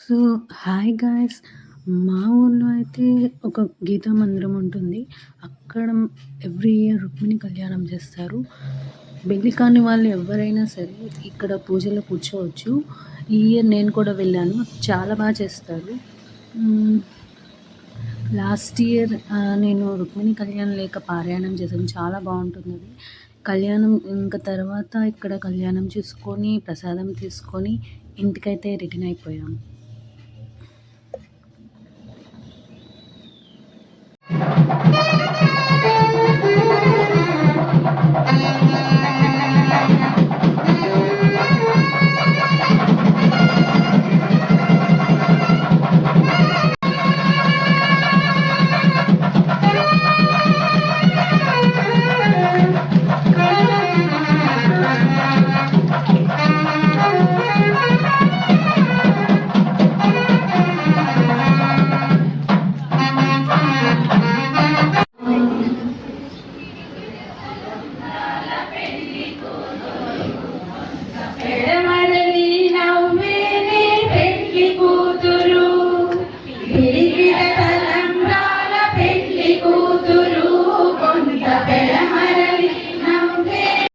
So, hi guys. మా ఊర్లో అయితే ఒక గీతా మందిరం ఉంటుంది. అక్కడ ఎవ్రీ ఇయర్ రుక్మిణి కళ్యాణం చేస్తారు. పెళ్లి కాని వాళ్ళు ఎవ్వరైనా సరే ఇక్కడ పూజలో కూర్చోవచ్చు. ఈ ఇయర్ నేను కూడా వెళ్ళాను. చాలా చేస్తారు. హ్మ్. లాస్ట్ ఇయర్ నేను రుక్మిణి కళ్యాణం లేక పారాయణం చేశాను. చాలా బావుంటుందది. కళ్యాణం ఇంక తర్వాత ఇక్కడ కళ్యాణం చూసుకొని, ప్రసాదం తీసుకొని ఇంటికైతే రిటర్న్ అయిపోయాము.